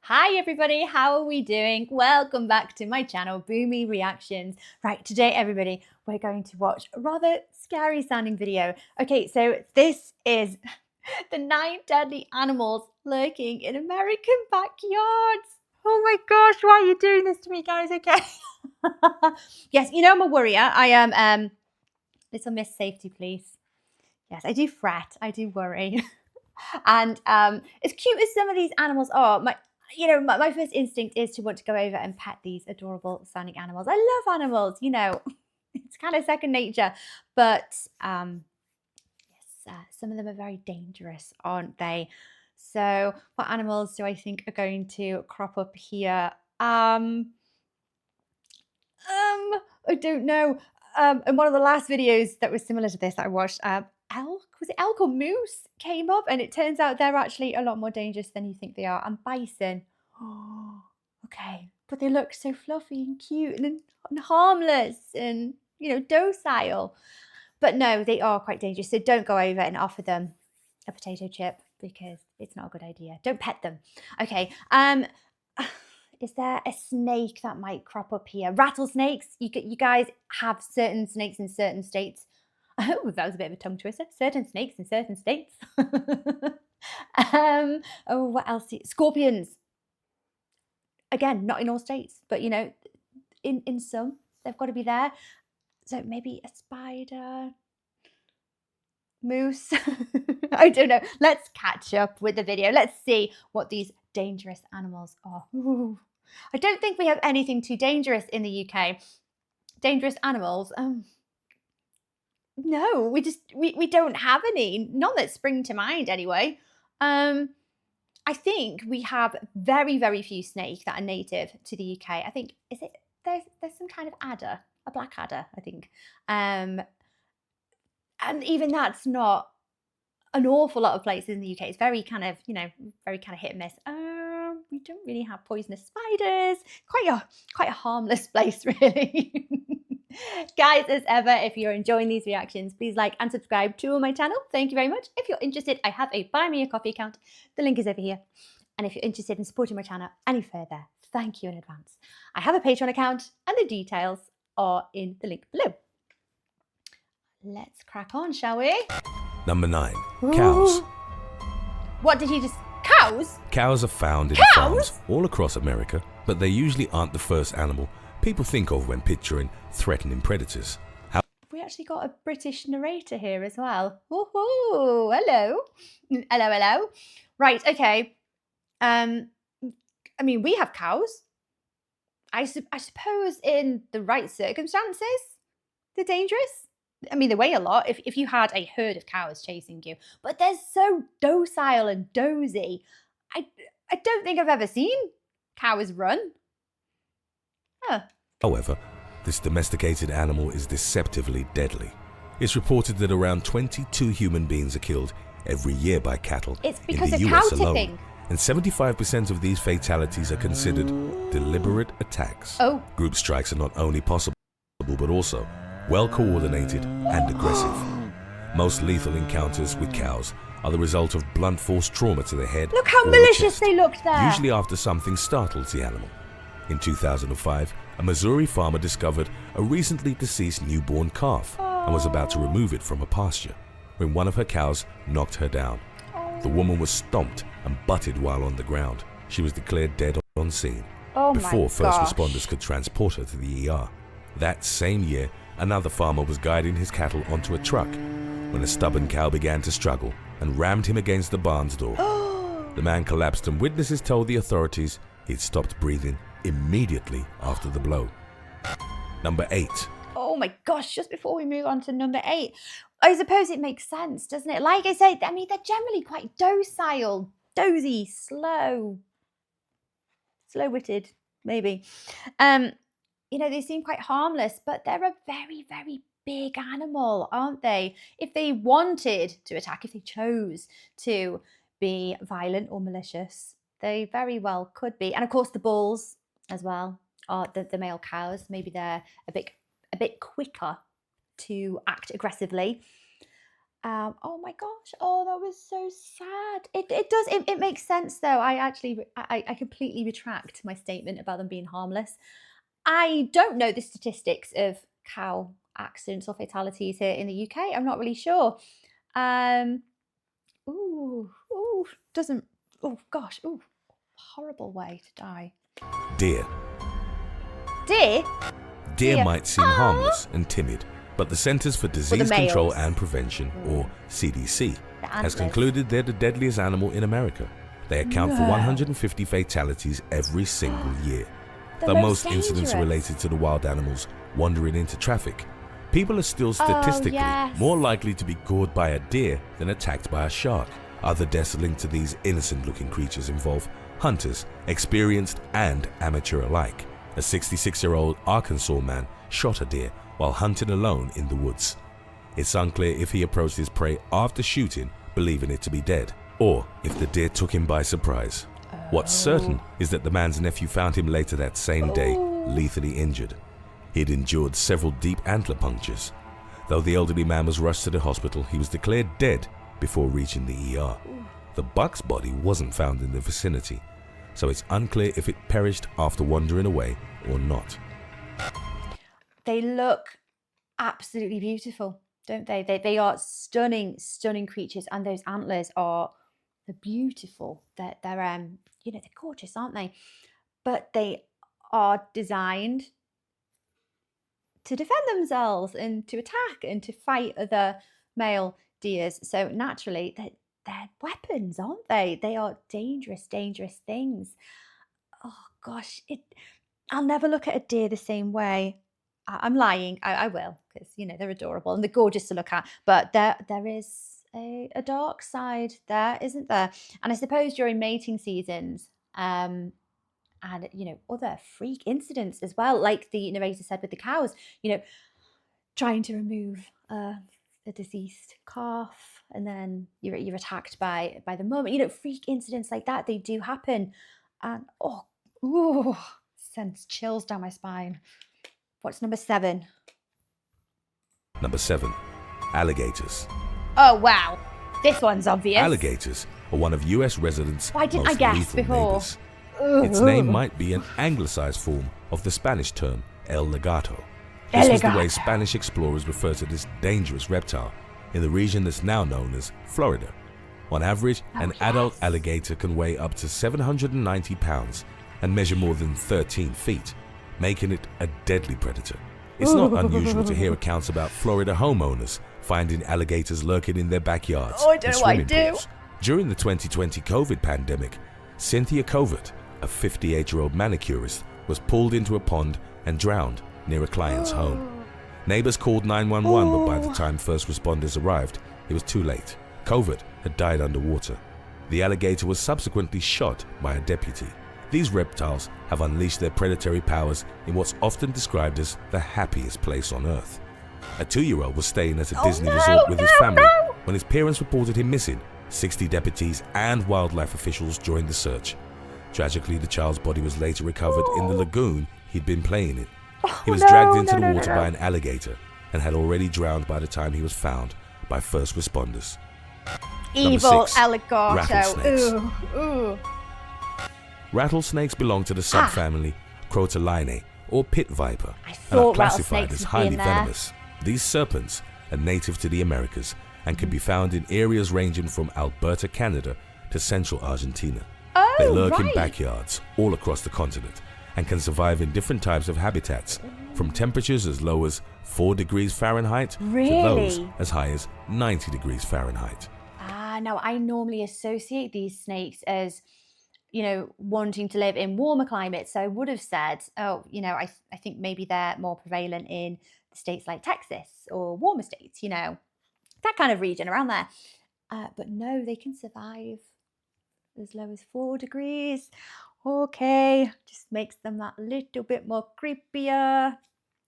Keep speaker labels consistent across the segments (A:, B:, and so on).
A: Hi everybody, how are we doing? Welcome back to my channel, Boomy Reactions. Right, today everybody, we're going to watch a rather scary sounding video. Okay, so this is the 9 deadly animals lurking in American backyards. Oh my gosh, why are you doing this to me, guys? Okay. Yes, you know I'm a worrier. I am little Miss Safety, please. Yes, I do fret, I do worry. And as cute as some of these animals are, my first instinct is to want to go over and pet these adorable sounding animals. I love animals, it's kind of second nature. But yes, some of them are very dangerous, aren't they? So what animals do I think are going to crop up here? I don't know. In one of the last videos that was similar to this that I watched, elk or moose came up, and it turns out they're actually a lot more dangerous than you think they are. And bison. Oh, okay. But they look so fluffy and cute and harmless and, docile. But no, they are quite dangerous. So don't go over and offer them a potato chip because it's not a good idea. Don't pet them. Okay. Is there a snake that might crop up here? Rattlesnakes. You guys have certain snakes in certain states. Oh, that was a bit of a tongue twister. Certain snakes in certain states. Oh, what else? Scorpions. Again, not in all states, but in some, they've got to be there. So maybe a spider, moose. I don't know. Let's catch up with the video. Let's see what these dangerous animals are. Ooh. I don't think we have anything too dangerous in the UK. Dangerous animals. No, we don't have any. None that spring to mind anyway. I think we have very, very few snake that are native to the UK. I think there's some kind of adder, a black adder, I think. And even that's not an awful lot of places in the UK. It's very kind of, very kind of hit and miss. We don't really have poisonous spiders. Quite a harmless place, really. Guys, as ever, if you're enjoying these reactions, please like and subscribe to my channel. Thank you very much. If you're interested, I have a Buy Me a Coffee account. The link is over here. And if you're interested in supporting my channel any further, thank you in advance. I have a Patreon account and the details are in the link below. Let's crack on, shall we?
B: Number 9. Cows.
A: What did he just... Cows?
B: Cows are found in farms all across America, but they usually aren't the first animal people think of when picturing threatening predators.
A: We actually got a British narrator here as well. Woohoo! Hello. Hello. Right, okay. We have cows. I suppose in the right circumstances, they're dangerous. They weigh a lot if you had a herd of cows chasing you, but they're so docile and dozy. I don't think I've ever seen cows run. Huh.
B: However, this domesticated animal is deceptively deadly. It's reported that around 22 human beings are killed every year by cattle
A: It's
B: in
A: because
B: the
A: of
B: US
A: cow
B: alone,
A: tipping.
B: and 75% of these fatalities are considered deliberate attacks.
A: Oh.
B: Group strikes are not only possible, but also well-coordinated and aggressive. Most lethal encounters with cows are the result of blunt force trauma to the head.
A: Look how
B: or
A: malicious
B: the chest,
A: they looked there.
B: usually after something startles the animal. In 2005, a Missouri farmer discovered a recently deceased newborn calf and was about to remove it from a pasture when one of her cows knocked her down. The woman was stomped and butted while on the ground. She was declared dead on scene before first responders could transport her to the ER. That same year, another farmer was guiding his cattle onto a truck when a stubborn cow began to struggle and rammed him against the barn's door. The man collapsed and witnesses told the authorities he'd stopped breathing immediately after the blow. Number 8.
A: Oh my gosh, just before we move on to number 8, I suppose it makes sense, doesn't it? Like I said, they're generally quite docile, dozy, slow-witted, maybe. They seem quite harmless, but they're a very, very big animal, aren't they? If they wanted to attack, if they chose to be violent or malicious, they very well could be. And of course, the bulls as well, are the male cows. Maybe they're a bit quicker to act aggressively. Oh my gosh. Oh, that was so sad. It makes sense though. I completely retract my statement about them being harmless. I don't know the statistics of cow accidents or fatalities here in the UK. I'm not really sure. Um, doesn't. Oh gosh. Ooh, horrible way to die.
B: Deer.
A: Deer.
B: Deer might seem
A: Ah.
B: harmless and timid, but the Centers for Disease Control and Prevention, or CDC, has concluded they're the deadliest animal in America. They account for 150 fatalities every single year. Though most incidents are related to the wild animals wandering into traffic, people are still statistically more likely to be gored by a deer than attacked by a shark. Other deaths linked to these innocent-looking creatures involve hunters, experienced and amateur alike. A 66-year-old Arkansas man shot a deer while hunting alone in the woods. It's unclear if he approached his prey after shooting, believing it to be dead, or if the deer took him by surprise. What's certain is that the man's nephew found him later that same day, lethally injured. He'd endured several deep antler punctures. Though the elderly man was rushed to the hospital, he was declared dead before reaching the ER. The buck's body wasn't found in the vicinity, so it's unclear if it perished after wandering away or not.
A: They look absolutely beautiful, don't they? They are stunning, stunning creatures, and those antlers they're beautiful. They're you know, they're gorgeous, aren't they? But they are designed to defend themselves and to attack and to fight other male deers. So naturally, they're weapons, aren't they? They are dangerous, dangerous things. Oh gosh, I'll never look at a deer the same way. I'm lying. I will, because you know they're adorable and they're gorgeous to look at. But there is a dark side there, isn't there? And I suppose during mating seasons, and you know, other freak incidents as well, like the narrator said with the cows, you know, trying to remove a deceased calf, and then you're attacked by the mum. You know, freak incidents like that, they do happen, and sends chills down my spine. What's number 7?
B: Number 7, alligators.
A: Oh wow, this one's obvious.
B: Alligators are one of US residents'
A: Why didn't I
B: most
A: guess
B: lethal
A: before?
B: neighbors. Its name might be an anglicized form of the Spanish term el legato. This was the way Spanish explorers referred to this dangerous reptile in the region that's now known as Florida. On average, an adult alligator can weigh up to 790 pounds and measure more than 13 feet, making it a deadly predator. It's not unusual to hear accounts about Florida homeowners finding alligators lurking in their backyards and swimming pools. During the 2020 COVID pandemic, Cynthia Covert, a 58-year-old manicurist, was pulled into a pond and drowned near a client's home. Neighbors called 911, but by the time first responders arrived, it was too late. Covert had died underwater. The alligator was subsequently shot by a deputy. These reptiles have unleashed their predatory powers in what's often described as the happiest place on Earth. A 2-year-old was staying at a Disney resort with his family when his parents reported him missing. 60 deputies and wildlife officials joined the search. Tragically, the child's body was later recovered in the lagoon he'd been playing in. He was dragged into the water by an alligator and had already drowned by the time he was found by first responders.
A: Evil
B: 6,
A: alligator.
B: rattlesnakes. Rattlesnakes belong to the subfamily Crotolinae, or pit viper, and are classified as highly venomous. These serpents are native to the Americas and can be found in areas ranging from Alberta, Canada to central Argentina. They lurk in backyards all across the continent and can survive in different types of habitats, from temperatures as low as 4 degrees Fahrenheit to those as high as 90 degrees Fahrenheit.
A: Now I normally associate these snakes as, you know, wanting to live in warmer climates. So I would have said, oh, you know, I think maybe they're more prevalent in the states like Texas or warmer states, you know, that kind of region around there. But no, they can survive as low as 4 degrees. Okay, just makes them that little bit more creepier,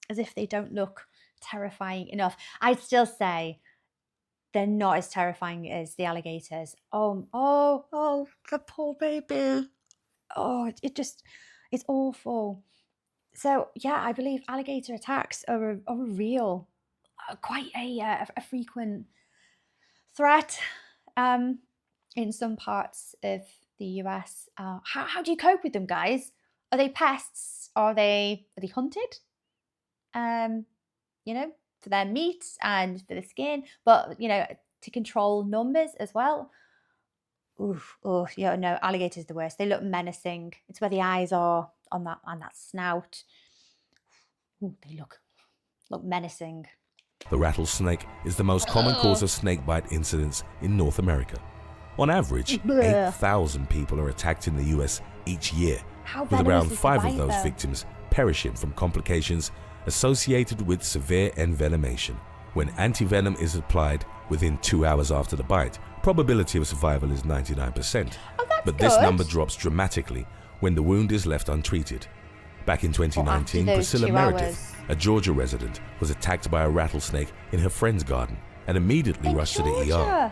A: as if they don't look terrifying enough. I'd still say they're not as terrifying as the alligators. Oh, the poor baby. Oh, it's awful. So yeah, I believe alligator attacks are real, quite a frequent threat in some parts of the US. How do you cope with them, guys? Are they pests? Are they hunted? You know, for their meat and for the skin, but you know, to control numbers as well. Oof, oh yeah, no, alligators are the worst. They look menacing. It's where the eyes are on that snout. Ooh, they look menacing.
B: The rattlesnake is the most common cause of snakebite incidents in North America. On average, 8,000 people are attacked in the US each year, with around 5 of those victims perishing from complications associated with severe envenomation. When antivenom is applied within 2 hours after the bite, probability of survival is 99%. But this number drops dramatically when the wound is left untreated. Back in 2019, Priscilla Meredith, a Georgia resident, was attacked by a rattlesnake in her friend's garden and immediately rushed to the ER.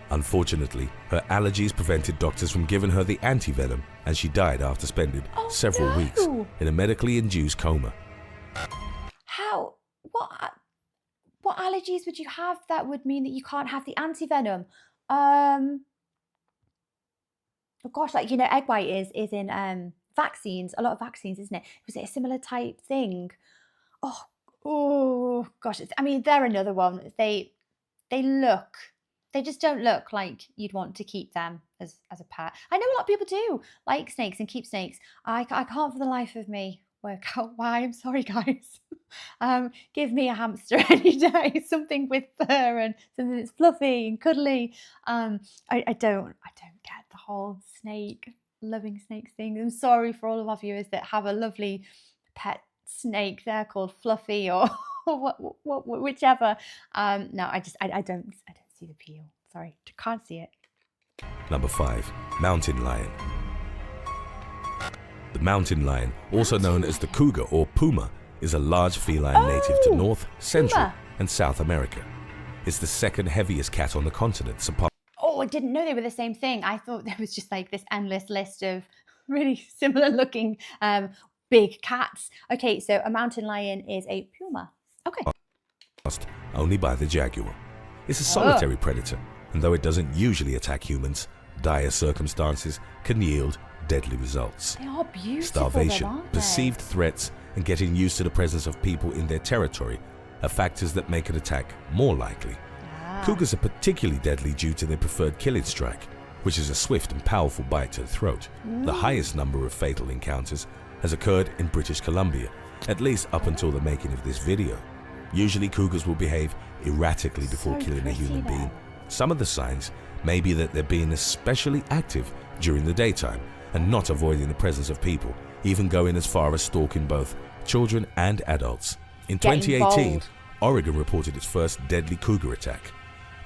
B: Unfortunately, her allergies prevented doctors from giving her the antivenom, and she died after spending several weeks in a medically induced coma.
A: How? What allergies would you have that would mean that you can't have the antivenom? Oh gosh, like, you know, egg white is in vaccines, a lot of vaccines, isn't it? Was it a similar type thing? Oh gosh, I mean, they're another one. They just don't look like you'd want to keep them as a pet. I know a lot of people do like snakes and keep snakes. I can't for the life of me work out why. I'm sorry, guys. Give me a hamster any day, something with fur and something that's fluffy and cuddly. I don't get the whole loving snakes thing. I'm sorry for all of our viewers that have a lovely pet snake. They're called Fluffy or whichever. No, I don't see the appeal. Sorry, can't see it.
B: Number 5, mountain lion. The mountain lion, also known as the cougar or puma, is a large feline native to North, Central, and South America. It's the second heaviest cat on the continent.
A: Oh, I didn't know they were the same thing. I thought there was just like this endless list of really similar looking big cats. Okay, so a mountain lion is a puma. Okay.
B: Only by the jaguar. It's a solitary predator, and though it doesn't usually attack humans, dire circumstances can yield deadly results.
A: They are beautiful.
B: Starvation, perceived threats, and getting used to the presence of people in their territory are factors that make an attack more likely. Cougars are particularly deadly due to their preferred killing strike, which is a swift and powerful bite to the throat. The highest number of fatal encounters has occurred in British Columbia, at least up until the making of this video. Usually cougars will behave erratically before killing a human being. Some of the signs may be that they're being especially active during the daytime and not avoiding the presence of people, even going as far as stalking both children and adults. In 2018, Oregon reported its first deadly cougar attack.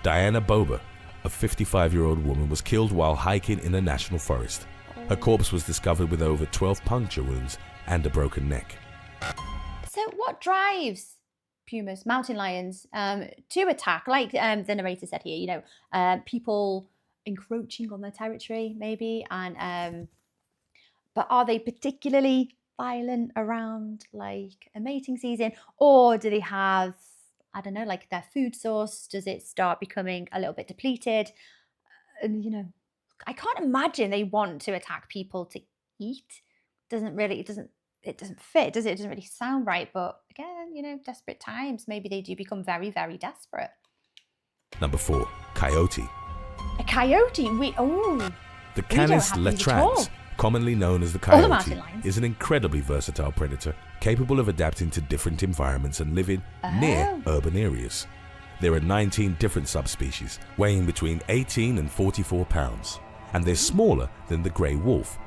B: Diana Bober, a 55-year-old woman, was killed while hiking in a national forest. Her corpse was discovered with over 12 puncture wounds and a broken neck.
A: So what drives pumas, mountain lions, to attack? Like the narrator said here, you know, people encroaching on their territory maybe, and but are they particularly violent around like a mating season, or do they have, I don't know, like their food source, does it start becoming a little bit depleted? And you know, I can't imagine they want to attack people to eat. It doesn't fit, does it? It doesn't really sound right. But again, you know, desperate times, maybe they do become very, very desperate. Number
B: 4, coyote.
A: A coyote?
B: The Canis latrans, commonly known as the coyote, is an incredibly versatile predator capable of adapting to different environments and living near urban areas. There are 19 different subspecies, weighing between 18 and 44 pounds, and they're smaller than the grey wolf,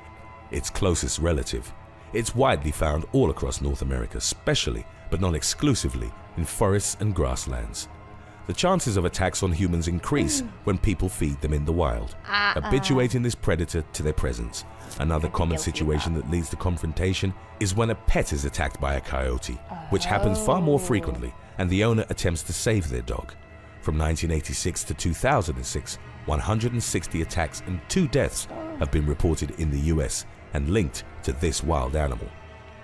B: its closest relative. It's widely found all across North America, especially, but not exclusively, in forests and grasslands. The chances of attacks on humans increase when people feed them in the wild, habituating this predator to their presence. Another common situation that leads to confrontation is when a pet is attacked by a coyote, which happens far more frequently, and the owner attempts to save their dog. From 1986 to 2006, 160 attacks and 2 deaths have been reported in the US and linked to this wild animal.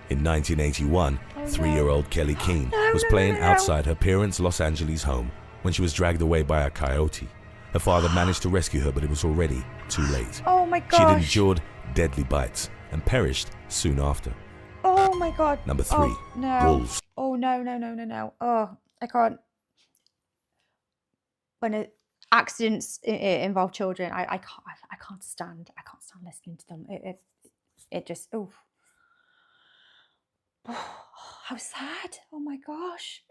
B: In 1981, 3-year-old Kelly Keene was playing outside her parents' Los Angeles home when she was dragged away by a coyote. Her father managed to rescue her, but it was already too late.
A: Oh my
B: She had
A: gosh.
B: endured deadly bites and perished soon after.
A: Oh my God.
B: Number 3,
A: Oh, no.
B: wolves.
A: Oh no, no, no, no, no. Oh, I can't. When accidents involve children, I can't stand listening to them. It just, oh, how sad. Oh my gosh.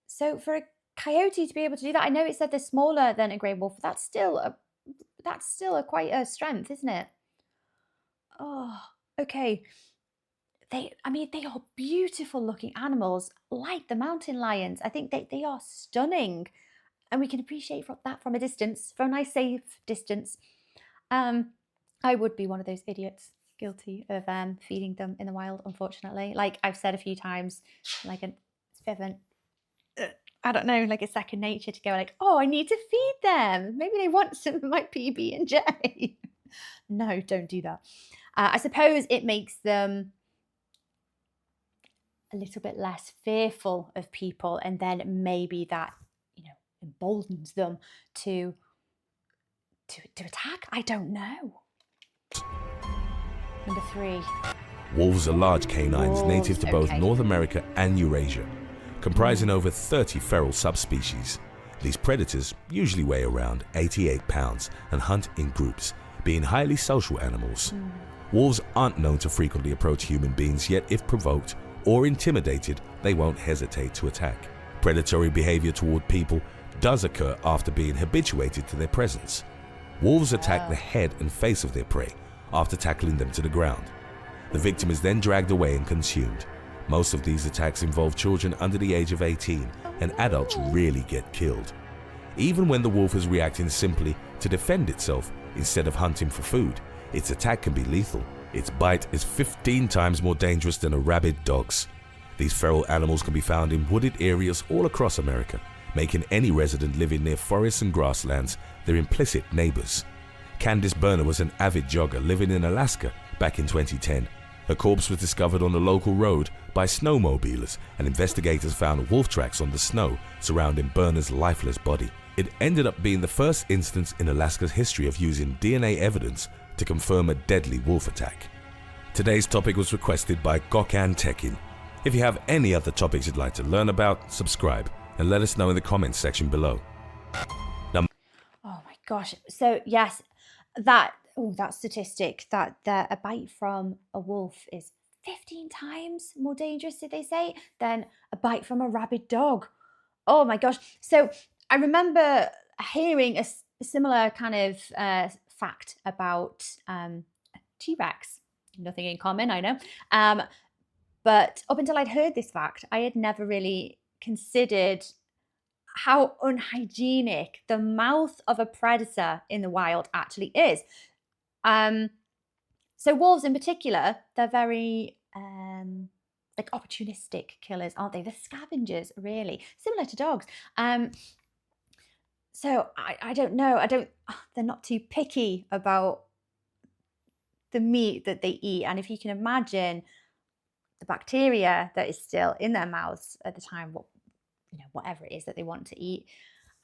A: So for a coyote to be able to do that, I know it said they're smaller than a grey wolf. That's still a quite a strength, isn't it? Oh, okay. They are beautiful looking animals, like the mountain lions. I think they are stunning, and we can appreciate that from a distance, from a nice safe distance. I would be one of those idiots guilty of feeding them in the wild, unfortunately. Like I've said a few times, like it's a bit of an, I don't know, like a second nature to go like, oh, I need to feed them. Maybe they want some of my PB&J. No, don't do that. I suppose it makes them a little bit less fearful of people, and then maybe that, emboldens them to attack. I don't know. Number 3.
B: Wolves are large canines native to both
A: okay.
B: North America and Eurasia, comprising over 30 feral subspecies. These predators usually weigh around 88 pounds and hunt in groups, being highly social animals. Wolves aren't known to frequently approach human beings, yet if provoked or intimidated, they won't hesitate to attack. Predatory behavior toward people does occur after being habituated to their presence. Wolves attack the head and face of their prey after tackling them to the ground. The victim is then dragged away and consumed. Most of these attacks involve children under the age of 18, and adults rarely get killed. Even when the wolf is reacting simply to defend itself instead of hunting for food, its attack can be lethal. Its bite is 15 times more dangerous than a rabid dog's. These feral animals can be found in wooded areas all across America, making any resident living near forests and grasslands their implicit neighbors. Candice Berner was an avid jogger living in Alaska back in 2010. Her corpse was discovered on a local road by snowmobilers, and investigators found wolf tracks on the snow surrounding Berner's lifeless body. It ended up being the first instance in Alaska's history of using DNA evidence to confirm a deadly wolf attack. Today's topic was requested by Gokhan Tekin. If you have any other topics you'd like to learn about, subscribe and let us know in the comments section below.
A: Oh my gosh. So yes, that statistic that a bite from a wolf is 15 times more dangerous, did they say, than a bite from a rabid dog. Oh my gosh. So I remember hearing a similar kind of fact about T-Rex. Nothing in common, I know. But up until I'd heard this fact, I had never really considered how unhygienic the mouth of a predator in the wild actually is. So wolves in particular, they're very like opportunistic killers, aren't they? They're scavengers, really, similar to dogs. So I don't know. They're not too picky about the meat that they eat. And if you can imagine the bacteria that is still in their mouths at the time, whatever it is that they want to eat,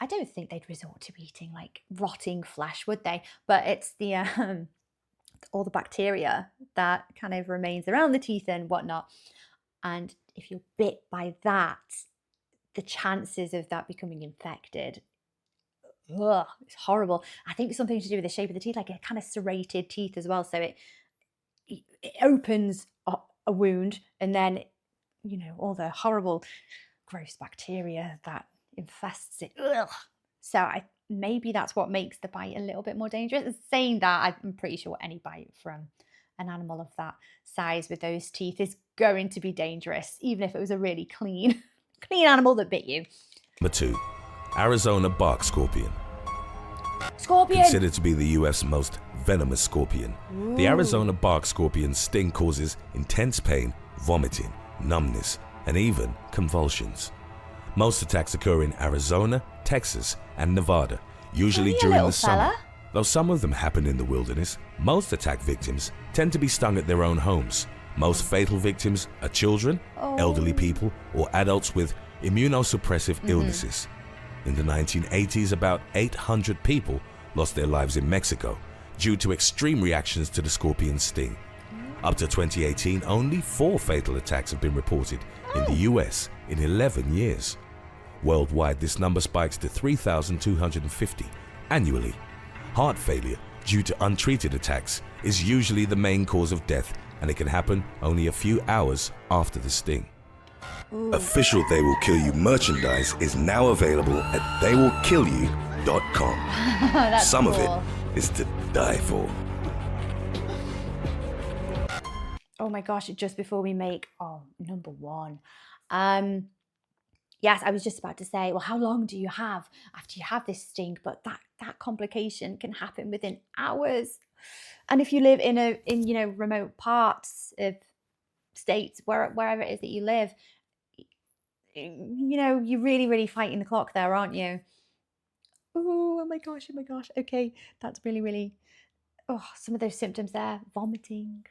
A: I don't think they'd resort to eating like rotting flesh, would they? But it's the all the bacteria that kind of remains around the teeth and whatnot. And if you're bit by that, the chances of that becoming infected, it's horrible. I think it's something to do with the shape of the teeth, like a kind of serrated teeth as well. So it opens a wound, and then all the horrible gross bacteria that infests it. So maybe that's what makes the bite a little bit more dangerous. Saying that, I'm pretty sure any bite from an animal of that size with those teeth is going to be dangerous, even if it was a really clean animal that bit you.
B: Number 2, Arizona bark scorpion.
A: Scorpion!
B: Considered to be the US's most venomous scorpion.
A: Ooh.
B: The Arizona bark scorpion's sting causes intense pain, vomiting, numbness, and even convulsions. Most attacks occur in Arizona, Texas, and Nevada, usually during the summer. Though some of them happen in the wilderness, most attack victims tend to be stung at their own homes. Most fatal victims are children, elderly people, or adults with immunosuppressive illnesses. In the 1980s, about 800 people lost their lives in Mexico due to extreme reactions to the scorpion's sting. Up to 2018, only 4 fatal attacks have been reported in the US in 11 years. Worldwide, this number spikes to 3,250 annually. Heart failure due to untreated attacks is usually the main cause of death, and it can happen only a few hours after the sting. Official They Will Kill You merchandise is now available at theywillkillyou.com. Some of it is to die for.
A: Oh my gosh, just before we make, number 1. Yes, I was just about to say, well, how long do you have after you have this sting? But that complication can happen within hours. And if you live in remote parts of states, wherever it is that you live, you're really, really fighting the clock there, aren't you? Oh my gosh. Okay, that's really, really, some of those symptoms there, vomiting,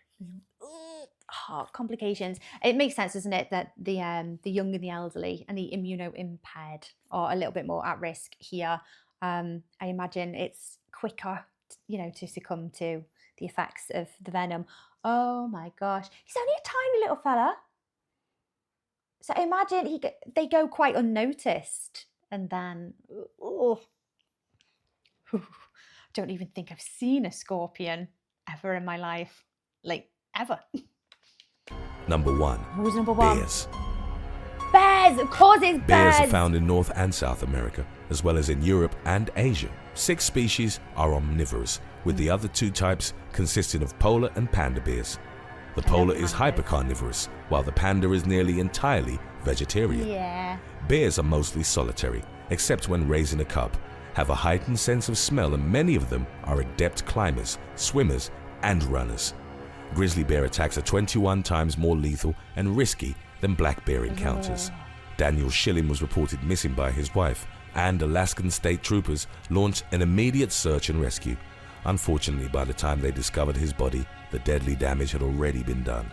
A: heart complications. It makes sense, doesn't it, that the young and the elderly and the immuno-impaired are a little bit more at risk here. I imagine it's quicker, to succumb to the effects of the venom. Oh my gosh, he's only a tiny little fella. So imagine they go quite unnoticed, and then don't even think I've seen a scorpion ever in my life, like ever.
B: Number 1.
A: Who's number 1?
B: Bears.
A: Bears, of course it's bears.
B: Bears are found in North and South America, as well as in Europe and Asia. 6 species are omnivorous, with the other 2 types consisting of polar and panda bears. The polar is hypercarnivorous, while the panda is nearly entirely vegetarian.
A: Yeah.
B: Bears are mostly solitary, except when raising a cub, have a heightened sense of smell, and many of them are adept climbers, swimmers, and runners. Grizzly bear attacks are 21 times more lethal and risky than black bear encounters. Daniel Schilling was reported missing by his wife, and Alaskan state troopers launched an immediate search and rescue. Unfortunately, by the time they discovered his body, the deadly damage had already been done.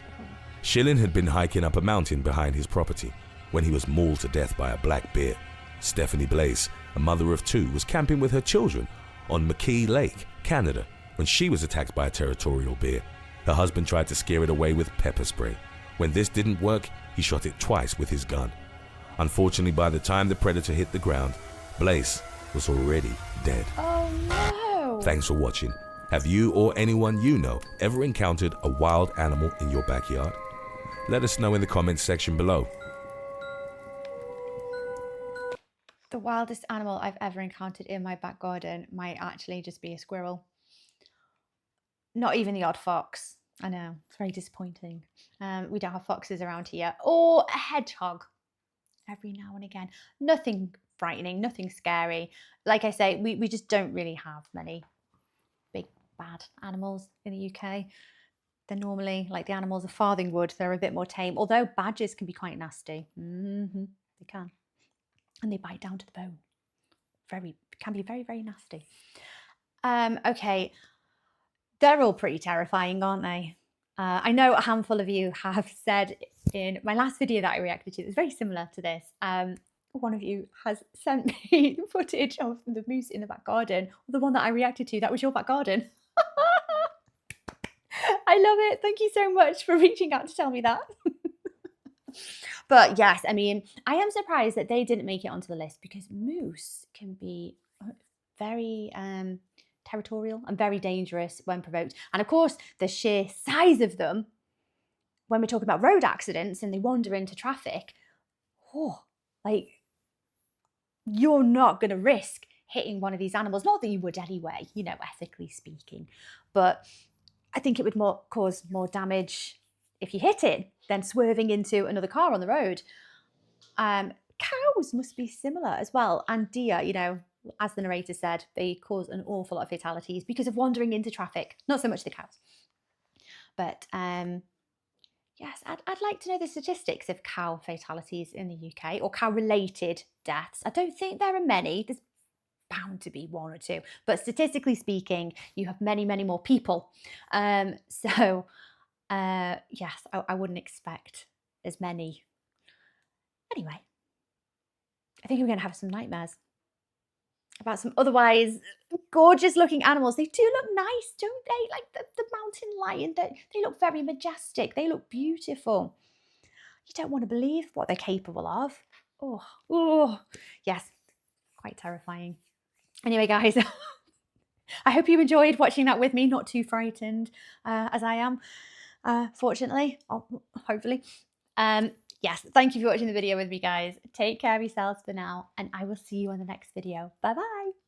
B: Schilling had been hiking up a mountain behind his property when he was mauled to death by a black bear. Stephanie Blaze, a mother of 2, was camping with her children on McKee Lake, Canada, when she was attacked by a territorial bear. Her husband tried to scare it away with pepper spray. When this didn't work, he shot it twice with his gun. Unfortunately, by the time the predator hit the ground, Blaze was already dead.
A: Oh no!
B: Thanks for watching. Have you or anyone you know ever encountered a wild animal in your backyard? Let us know in the comments section below.
A: The wildest animal I've ever encountered in my back garden might actually just be a squirrel. Not even the odd fox. I know, it's very disappointing. We don't have foxes around here. Or a hedgehog every now and again. Nothing frightening, nothing scary. Like I say, we just don't really have many big bad animals in the UK. They're normally like the animals of Farthingwood. They're a bit more tame, although badgers can be quite nasty. They can. And they bite down to the bone. Can be very, very nasty. Okay, they're all pretty terrifying, aren't they? I know a handful of you have said in my last video that I reacted to, it was very similar to this. One of you has sent me footage of the moose in the back garden. The one that I reacted to, that was your back garden. I love it. Thank you so much for reaching out to tell me that. But yes, I mean, I am surprised that they didn't make it onto the list, because moose can be very territorial and very dangerous when provoked. And of course, the sheer size of them, when we're talking about road accidents and they wander into traffic, like, you're not going to risk hitting one of these animals. Not that you would anyway, ethically speaking. But I think it would cause more damage if you hit it than swerving into another car on the road. Cows must be similar as well. And deer, as the narrator said, they cause an awful lot of fatalities because of wandering into traffic. Not so much the cows. But yes, I'd like to know the statistics of cow fatalities in the UK, or cow-related deaths. I don't think there are many. There's bound to be 1 or 2. But statistically speaking, you have many, many more people. Yes, I wouldn't expect as many. Anyway, I think we're going to have some nightmares. about some otherwise gorgeous looking animals. They do look nice, don't they? Like the mountain lion, they look very majestic. They look beautiful. You don't want to believe what they're capable of. Oh, yes, quite terrifying. Anyway, guys, I hope you enjoyed watching that with me, not too frightened as I am, fortunately, or hopefully. Yes, thank you for watching the video with me, guys. Take care of yourselves for now, and I will see you on the next video. Bye-bye.